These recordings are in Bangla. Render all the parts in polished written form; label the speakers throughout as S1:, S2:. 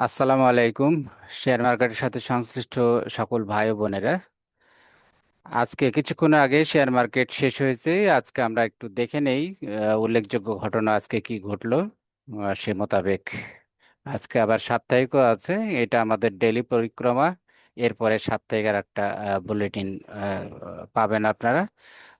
S1: আসসালামু আলাইকুম। শেয়ার মার্কেটের সাথে সংশ্লিষ্ট সকল ভাই ও বোনেরা, আজকে কিছুক্ষণ আগে শেয়ার মার্কেট শেষ হয়েছে। আজকে আমরা একটু দেখে নেই উল্লেখযোগ্য ঘটনা আজকে কি ঘটলো। সে মোতাবেক আজকে আবার সাপ্তাহিকও আছে। এটা আমাদের ডেইলি পরিক্রমা। এরপরে সাপ্তাহিকের একটা বুলেটিন পাবেন আপনারা।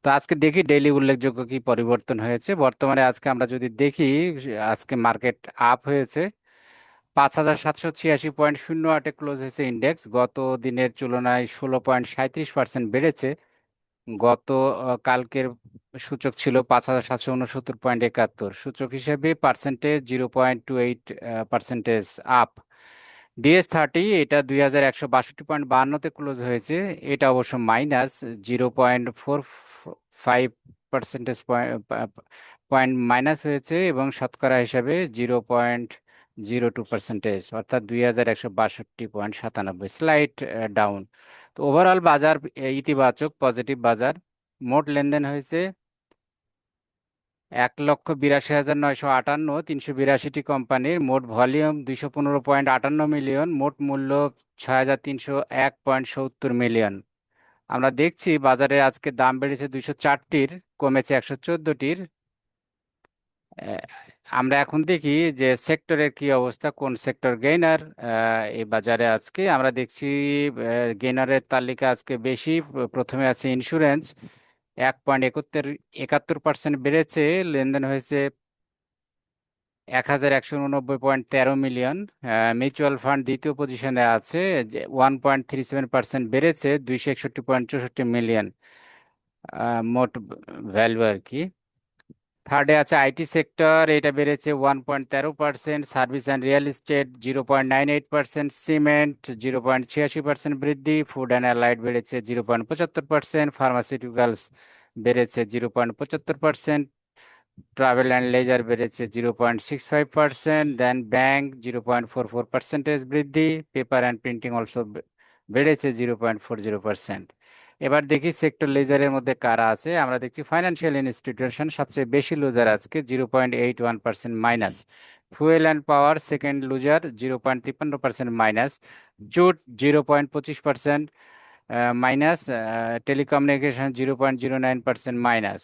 S1: তো আজকে দেখি ডেইলি উল্লেখযোগ্য কি পরিবর্তন হয়েছে। বর্তমানে আজকে আমরা যদি দেখি, আজকে মার্কেট আপ হয়েছে 5,786.08-এ ক্লোজ হয়েছে ইন্ডেক্স। গত দিনের তুলনায় 16.37% বেড়েছে। গত কালকের সূচক ছিল 5,769.71, সূচক হিসেবে পার্সেন্টেজ 0.28% আপ। DS30 এটা 2,162.52-তে ক্লোজ হয়েছে। এটা অবশ্য মাইনাস 0.45 পয়েন্ট মাইনাস হয়েছে, এবং শতকরা হিসাবে 0.02%, অর্থাৎ 2,162.97, স্লাইট ডাউন। তো ওভারঅল বাজার ইতিবাচক, পজিটিভ বাজার। মোট লেনদেন হয়েছে 1,82,958, 382টি কোম্পানির। মোট ভলিউম 215.58 মিলিয়ন, মোট মূল্য 6,301.70 মিলিয়ন। আমরা দেখছি বাজারে আজকে দাম বেড়েছে 204টির, কমেছে 114টির। আমরা এখন দেখি যে সেক্টরের কি অবস্থা, কোন সেক্টর গেইনার এই বাজারে। আজকে আমরা দেখছি গেইনারের তালিকা আজকে বেশি। প্রথমে আছে ইন্স্যুরেন্স, 1.71% বেড়েছে। লেনদেন হয়েছে 1,189.13 মিলিয়ন। মিউচুয়াল ফান্ড দ্বিতীয় পজিশনে আছে, 1.37% বেড়েছে, 261.64 মিলিয়ন মোট ভ্যালু আর কি। থার্ডে আছে আইটি সেক্টর, এটা বেড়েছে 1.13%। Service and real estate 0.98%। Cement 0.86% বৃদ্ধি। ফুড অ্যান্ড অ্যালাইড বেড়েছে 0.75%। ফার্মাসিউটিক্যালস বেড়েছে 0.75%। ট্রাভেল অ্যান্ড লেজার বেড়েছে 0.65%। দেন ব্যাংক 0.44% বৃদ্ধি। পেপার অ্যান্ড প্রিন্টিং অলসো বেড়েছে 0.40%। এবার দেখি সেক্টর লেজারের মধ্যে কারা আছে। আমরা দেখছি ফাইন্যান্সিয়াল ইনস্টিটিউশন সবচেয়ে বেশি লুজার, আজকে 0.81% minus. Fuel and power second loser, 0.53% minus. Jute 0.25% minus. Telecommunication 0.09% minus.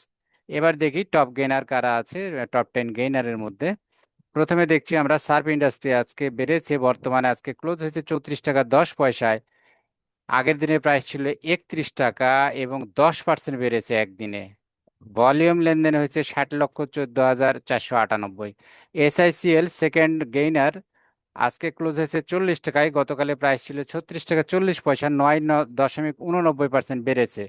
S1: এবার দেখি টপ গেইনার কারা আছে, টপ 10 গেইনারের মধ্যে। প্রথমে দেখছি আমরা সার্ফ ইন্ডাস্ট্রি আজকে বেড়েছে। বর্তমানে আজকে ক্লোজ হয়েছে 34 টাকা 10 পয়সায়। আগের দিনের প্রাইস ছিল 31 টাকা, এবং 10% বেড়েছে একদিনে। ভলিউম লেনদেন হয়েছে 60,14,498। এসআইসিএল সেকেন্ড গেইনার, আজকে ক্লোজ হয়েছে 40 টাকায়। গতকালে প্রাইস ছিল 36 টাকা 40 পয়সা, 9.89% বেড়েছে।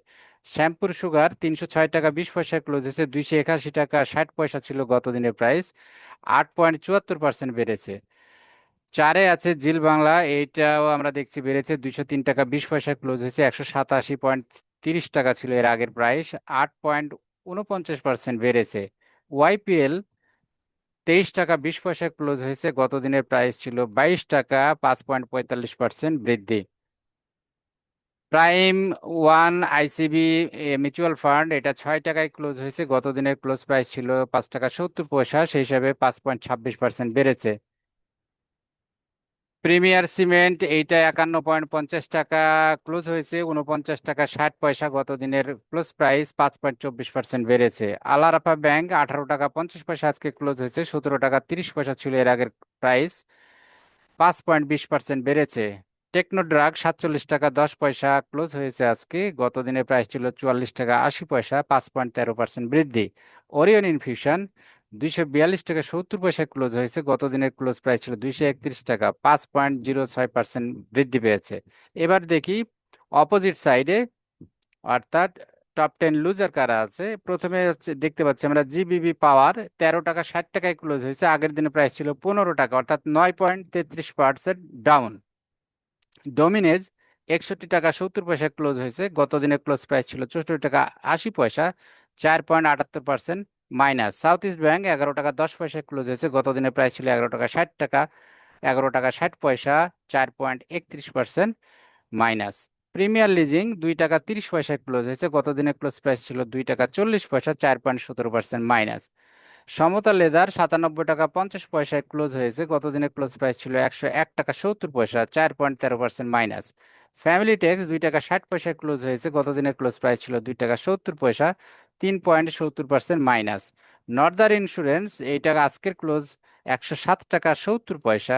S1: শ্যাম্পুর সুগার 306 টাকা 20 পয়সায় ক্লোজ হয়েছে, 281 টাকা 60 পয়সা ছিল গত দিনের প্রাইস, 8.74% বেড়েছে। চারে আছে জিল বাংলা, এইটাও আমরা দেখছি বেড়েছে, 203 টাকা 20 পয়সায় ক্লোজ হয়েছে, 187.30 টাকা ছিল এর আগের প্রাইস, 8.49% বেড়েছে। ওয়াইপিএল 23 টাকা 20 পয়সায় ক্লোজ হয়েছে, গত দিনের প্রাইস ছিল 22 টাকা, 5.45% বৃদ্ধি। Prime one ICB mutual fund, এটা 6 টাকায় ক্লোজ হয়েছে, গত দিনের ক্লোজ প্রাইস ছিল 5 টাকা 70 পয়সা, সেই হিসাবে 5.26% বেড়েছে। প্রিমিয়ার সিমেন্ট, এইটা 51.50 টাকা ক্লোজ হয়েছে, 49 টাকা 60 পয়সা, গত দিনের ক্লোজ প্রাইস, 5.24% বেড়েছে। আলারাফা ব্যাংক 18 টাকা 50 পয়সা আজকে ক্লোজ হয়েছে, 17 টাকা 30 পয়সা ছিল এর আগের প্রাইস, 5.20% বেড়েছে। টেকনো ড্রাগ 47 টাকা 10 পয়সা ক্লোজ হয়েছে আজকে, গত দিনের প্রাইস ছিল 44 টাকা 80 পয়সা, 5.13% বৃদ্ধি। ওরিয়ন ইনফিউশন 242 টাকা 70 পয়সায় ক্লোজ হয়েছে, গত দিনের ক্লোজ প্রাইস ছিল 231 টাকা, 5.06% বৃদ্ধি পেয়েছে। এবার দেখি অপোজিট সাইডে, অর্থাৎ টপ 10 লুজার কারা আছে। প্রথমে দেখতে পাচ্ছি আমরা জিবিবি পাওয়ার 13 টাকা 60 টাকায় ক্লোজ হয়েছে, আগের দিনের প্রাইস ছিল 15 টাকা, অর্থাৎ 9.33% ডাউন। ডোমিনেজ 61 টাকা 70 পয়সায় ক্লোজ হয়েছে, গত দিনের ক্লোজ প্রাইস ছিল 64 টাকা 80 পয়সা, 4.78% মাইনাস। সাউথ ইস্ট ব্যাংক 11 টাকা 10 পয়সায় ক্লোজ হয়েছে, গত দিনের প্রাইস ছিল 11 টাকা 60 টাকা, 11 টাকা 60 পয়সা, 4.31% মাইনাস। প্রিমিয়ার লিজিং 2 টাকা 30 পয়সায় ক্লোজ হয়েছে, গত দিনের ক্লোজ প্রাইস ছিল 2 টাকা 40 পয়সা, 4.17% মাইনাস। সমতা লেদার 97 টাকা 50 পয়সায় ক্লোজ হয়েছে, গতদিনে ক্লোজ প্রাইস ছিল 101 টাকা 70 পয়সা, 4.13% মাইনাস। ফ্যামিলি টেক্স 2 টাকা 60 পয়সায় ক্লোজ হয়েছে, গতদিনে ক্লোজ প্রাইস ছিল 2 টাকা 70 পয়সা, 3.70% মাইনাস। নর্দার ইন্স্যুরেন্স এইটা আজকের ক্লোজ 107 টাকা 70 পয়সা,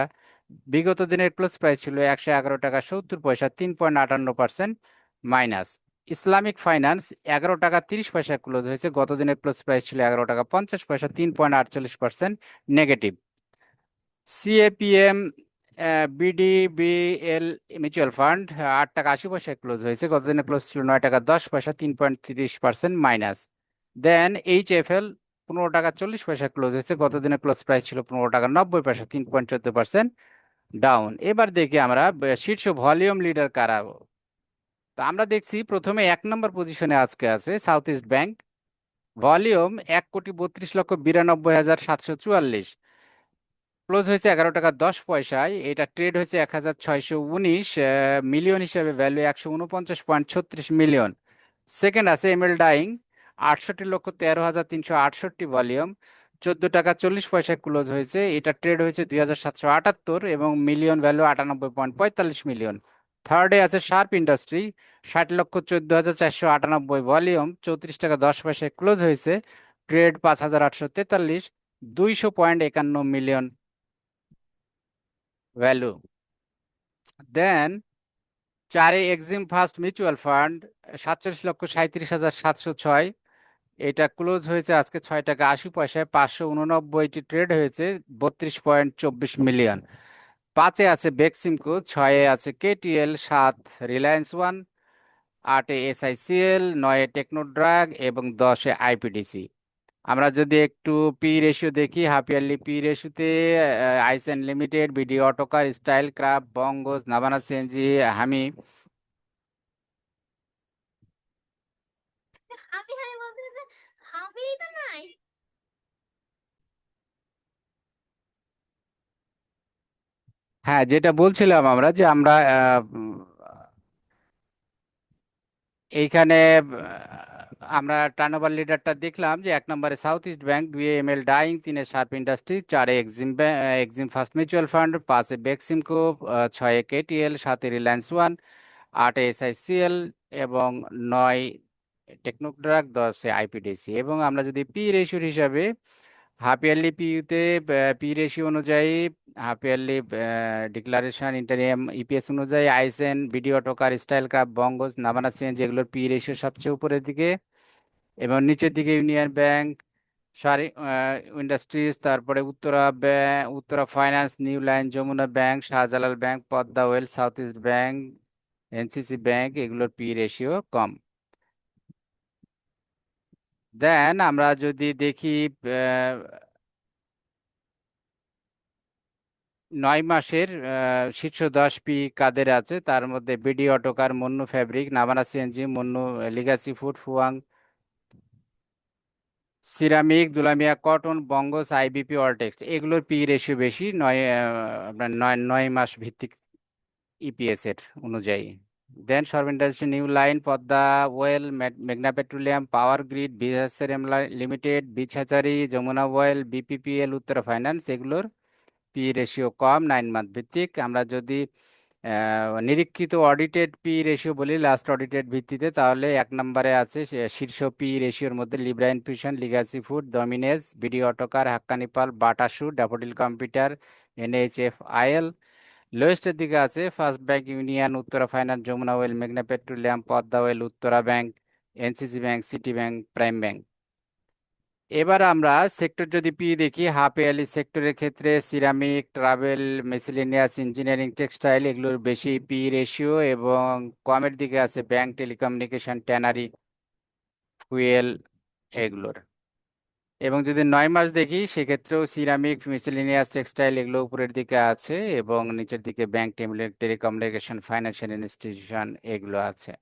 S1: বিগত দিনের ক্লোজ প্রাইস ছিল 111 টাকা 70 পয়সা, 3.58% মাইনাস। ইসলামিক ফাইন্যান্স 11 টাকা 30 পয়সা ক্লোজ হয়েছে, গতদিনের ক্লোজ প্রাইস ছিল 11 টাকা 50 পয়সা, 3.48% negative. CAPM BDBL mutual fund 8 টাকা 80 পয়সায় ক্লোজ হয়েছে, গতদিনের ক্লোজ ছিল 9 টাকা 10 পয়সা, 3.30% মাইনাস। দেন এইচএফএল 15 টাকা 40 পয়সা ক্লোজ হয়েছে, গতদিনের ক্লোজ প্রাইস ছিল 15 টাকা 90 পয়সা, 3.14% ডাউন। এবার দেখি আমরা শীর্ষ ভলিউম লিডার কারা। তো আমরা দেখছি প্রথমে 1 নম্বর পজিশনে আজকে আছে south east bank, volume 1,32,92,744, close হয়েছে 11 টাকা 10 পয়সায়। এটা ট্রেড হয়েছে 1,619 মিলিয়ন, হিসাবে ভ্যালু 149.36 মিলিয়ন। সেকেন্ড আছে এমএল ডাইং, 68,13,368 ভলিউম, 14 টাকা 40 পয়সায় ক্লোজ হয়েছে। এটা ট্রেড হয়েছে 2,778 এবং মিলিয়ন ভ্যালু 98.45 মিলিয়ন। থার্ডে আছে শার্প ইন্ডাস্ট্রি, 60,14,498 ভলিউম, 34 টাকা 10 পয়সায় ক্লোজ হয়েছে। Trade 5,843, 200.51 million value. দেন চারে এক্সিম ফার্স্ট মিউচুয়াল ফান্ড, 47,37,706, এটা ক্লোজ হয়েছে আজকে 6 টাকা 80 পয়সায়, 589টি ট্রেড হয়েছে, 32.24 মিলিয়ন। পাঁচে আছে বেক্সিমকো, ছয়ে আছে কেটিএল, সাত রিলায়েন্স ওয়ান, আটে এসআইসিএল, নয়ে টেকনোড্রাগ এবং 10-এ আইপিডিসি। আমরা যদি একটু পি রেশিও দেখি, হাফ ইয়ারলি পি রেশিওতে আইসেন limited, BD অটোকার, style craft, বঙ্গস, Navana CNG, হামি। হ্যাঁ, যেটা বলছিলাম আমরা যে আমরা এইখানে আমরা টার্নওভার লিডারটা দেখলাম যে 1 নম্বরে সাউথ ইস্ট ব্যাংক, 2-এ এমএল ডাইং, 3-এ শার্প ইন্ডাস্ট্রি, 4-এ এক্সিম ফার্স্ট মিউচুয়াল ফান্ড, 5-এ বেক্সিমকো, 6-এ কেটিএল, 7-এ রিলায়েন্স ওয়ান, 8-এ এসআইসিএল এবং 9 টেকনোড্রাগ, 10-এ আইপিডিসি। এবং আমরা যদি পি রেশিওর হিসাবে হাফ ইয়ারলি পিইউতে পি রেশিও অনুযায়ী, half yearly declaration interim EPS অনুযায়ী আইসেন, BD অটোকার, style craft, বঙ্গস, Navana CNG এগুলোর পি রেশিও সবচেয়ে উপরের দিকে, এবং নিচের দিকে ইউনিয়ন ব্যাংক, সারি ইন্ডাস্ট্রিজ, তারপরে Uttara finance, new line, Jamuna bank, Shahjalal bank, Padma oil, south east bank, NCC bank এগুলোর পি রেশিও কম। দেন আমরা যদি দেখি 9 মাসের শীর্ষ 10 পি কাদের আছে, তার মধ্যে BD Autocar, Monno Fabric, Navana CNG, Monno Legacy Food, Fuwang Ceramic, Dulamia Cotton, Bangas, IBP, Alltex এগুলোর পি রেশিও বেশি, আপনার 9 মাস ভিত্তিক ইপিএস এর অনুযায়ী। দেন সর্ব Industry, New Line, Padma Oil, মেঘনা Petroleum, Power Grid, BSRM Limited, Beach Hatchery, Jamuna Oil, BPPL, Uttara Finance এগুলোর পি রেশিও কম 9 মাস ভিত্তিক। আমরা যদি নিরীক্ষিত অডিটেড পি রেশিও বলি লাস্ট অডিটেড ভিত্তিতে, তাহলে 1 নম্বরে আছে শীর্ষ পি রেশিওর মধ্যে লিব্রা ইনফিউশন, লিগাসি ফুড, ডমিনেস, BD Autocar, Hakkani Pulp, Bata Shoe, Daffodil Computer, NHFIL. লোয়েস্টের দিকে আছে First Bank, Union, Uttara finance, Jamuna oil, মেঘনা petroleum, Padma oil, Uttara bank, NCC bank, city bank, prime bank. এবার আমরা সেক্টর যদি পি দেখি, হাফ ইয়ারলি সেক্টরের ক্ষেত্রে ceramic, travel, miscellaneous, engineering, textile এগুলোর বেশি পি রেশিও, এবং কমের দিকে আছে ব্যাংক, টেলিকমিউনিকেশন, ট্যানারি, ফুয়েল এগুলোর। এবং যদি 9 মাস দেখি সেক্ষেত্রেও সিরামিক, মিসেলেনিয়াস, টেক্সটাইল এগুলো উপরের দিকে আছে, এবং নিচের দিকে ব্যাংক, টেলিকমিউনিকেশন, ফাইন্যান্সিয়াল ইনস্টিটিউশন এগুলো আছে।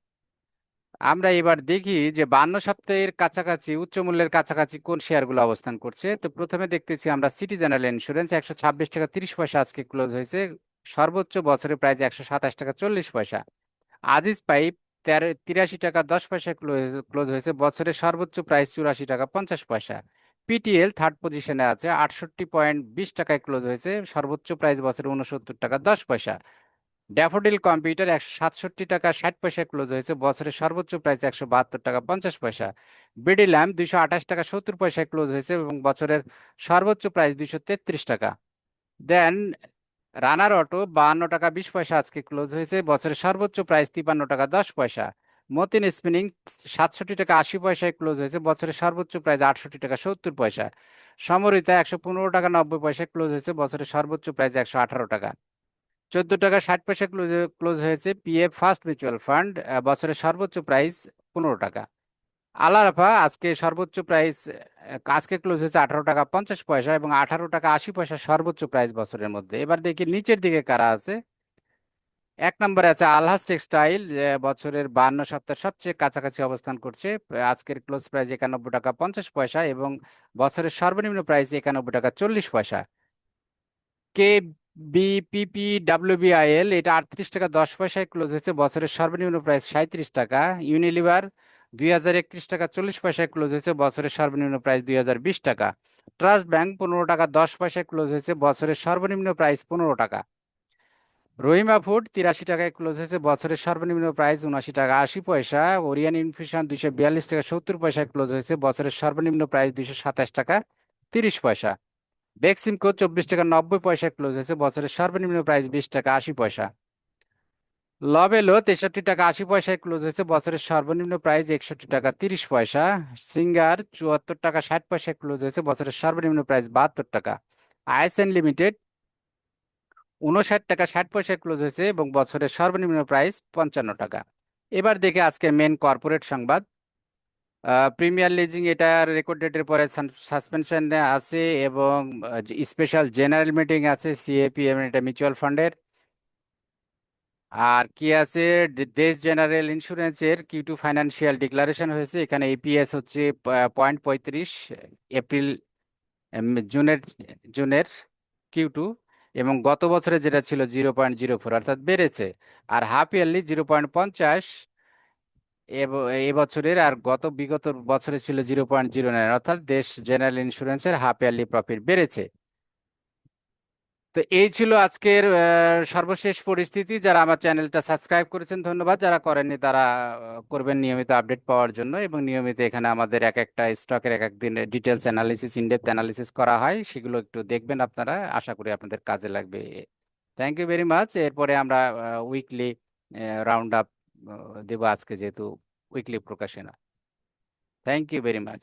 S1: আমরা এবার দেখি যে 52 সপ্তাহের কাছাকাছি উচ্চ মূল্যের কাছাকাছি কোন শেয়ারগুলো অবস্থান করছে। তো প্রথমে দেখতেছি আমরা সিটি জেনারেল ইন্স্যুরেন্স, 126 টাকা 30 পয়সা আজকে ক্লোজ হয়েছে, সর্বোচ্চ বছরে প্রাইস 127 টাকা 40 পয়সা। আজিজ পাইপ 83 টাকা 10 পয়সা ক্লোজ হয়েছে, বছরের সর্বোচ্চ প্রাইস 84 টাকা 50 পয়সা। পিটিএল থার্ড পজিশনে আছে, 68.20 টাকায় ক্লোজ হয়েছে, সর্বোচ্চ প্রাইস বছরে 69 টাকা 10 পয়সা। ড্যাফোডিল কম্পিউটার 167 টাকা 60 পয়সায় ক্লোজ হয়েছে, বছরের সর্বোচ্চ প্রাইস 172 টাকা 50 পয়সা। বিডি ল্যাম্প 228 টাকা 70 পয়সায় ক্লোজ হয়েছে এবং বছরের সর্বোচ্চ প্রাইস 233 টাকা। দেন রানার অটো 52 টাকা 20 পয়সা আজকে ক্লোজ হয়েছে, বছরের সর্বোচ্চ প্রাইস 53 টাকা 10 পয়সা। মতিন স্পিনিং 67 টাকা 80 পয়সায় ক্লোজ হয়েছে, বছরের সর্বোচ্চ প্রাইস 68 টাকা 70 পয়সা। সমরিতা 115 টাকা 90 পয়সায় ক্লোজ হয়েছে, বছরের সর্বোচ্চ প্রাইস 118 টাকা। 14 টাকা 60 পয়সা ক্লোজ হয়েছে পিএফ ফার্স্ট মিউচুয়াল ফান্ড, বছরের সর্বোচ্চ প্রাইস 15 টাকা। আলারাফা আজকে সর্বোচ্চ প্রাইস, আজকে ক্লোজ হয়েছে 18 টাকা 50 পয়সা এবং 18 টাকা 80 পয়সা সর্বোচ্চ প্রাইস বছরের মধ্যে। এবার দেখি নিচের দিকে কারা আছে। এক নম্বরে আছে আলহাজ টেক্সটাইল, বছরের 52 সপ্তাহ সবচেয়ে কাছাকাছি অবস্থান করছে। আজকের ক্লোজ প্রাইস 91 টাকা 50 পয়সা এবং বছরের সর্বনিম্ন প্রাইস 91 টাকা 40 পয়সা। কে বিপিপি ডাব্লিউবিআইএল এটা 38 টাকা 10 পয়সায় ক্লোজ হয়েছে, বছরের সর্বনিম্ন প্রাইস 37 টাকা। ইউনিলিভার 2031 টাকা 40 পয়সায় ক্লোজ হয়েছে, বছরের সর্বনিম্ন প্রাইস 2020 টাকা। ট্রাস্ট ব্যাংক 15 টাকা 10 পয়সায় ক্লোজ হয়েছে, বছরের সর্বনিম্ন প্রাইস 15 টাকা। রহিমা ফুড 83 টাকায় ক্লোজ হয়েছে, বছরের সর্বনিম্ন প্রাইস 79 টাকা 80 পয়সা। ওরিয়ান ইনফিউশন 242 টাকা 70 পয়সায় ক্লোজ হয়েছে, বছরের সর্বনিম্ন প্রাইস 227 টাকা 30 পয়সা। বেক্সিমকো 24 টাকা 90 পয়সায় ক্লোজ হয়েছে, বছরের সর্বনিম্ন প্রাইস 20 টাকা 80 পয়সা। লবেলো 63 টাকা 80 পয়সায় ক্লোজ হয়েছে, বছরের সর্বনিম্ন প্রাইস 61 টাকা 30 পয়সা। সিঙ্গার 74 টাকা 60 পয়সায় ক্লোজ হয়েছে, বছরের সর্বনিম্ন প্রাইস 72 টাকা। আইএসএন লিমিটেড 59 টাকা 60 পয়সায় ক্লোজ হয়েছে এবং বছরের সর্বনিম্ন প্রাইস 55 টাকা। এবার দেখে আজকে মেন কর্পোরেট সংবাদ। প্রিমিয়ার লিজিং এটা রেকর্ড ডেটের পরে সাসপেনশনে আছে এবং স্পেশাল জেনারেল মিটিং আছে সিএপিএম, এটা মিউচুয়াল ফান্ডের। আর কি আছে, দেশ জেনারেল ইন্স্যুরেন্সের Q2 ফাইন্যান্সিয়াল ডিক্লারেশন হয়েছে, এখানে এপিএস হচ্ছে 0.35 এপ্রিল, জুনের জুনের Q2, এবং গত বছরে যেটা ছিল 0.04 অর্থাৎ বেড়েছে। আর হাফ ইয়ারলি 0.50 এবছরের, আর বিগত বছরে ছিল 0.09, অর্থাৎ দেশ জেনারেল ইন্স্যুরেন্সের হাফ ইয়ারলি প্রফিট বেড়েছে। তো এই ছিল আজকের সর্বশেষ পরিস্থিতি। যারা আমার চ্যানেলটা সাবস্ক্রাইব করেছেন ধন্যবাদ, যারা করেননি তারা করবেন নিয়মিত আপডেট পাওয়ার জন্য। এবং নিয়মিত এখানে আমাদের এক একটা স্টকের এক একদিন ডিটেলস অ্যানালিসিস, ইনডেপথ অ্যানালিসিস করা হয়, সেগুলো একটু দেখবেন আপনারা, আশা করি আপনাদের কাজে লাগবে। Thank you very much. এরপরে আমরা উইকলি রাউন্ড আপ দেবো আজকে, যেহেতু উইকলি প্রকাশনা। Thank you very much.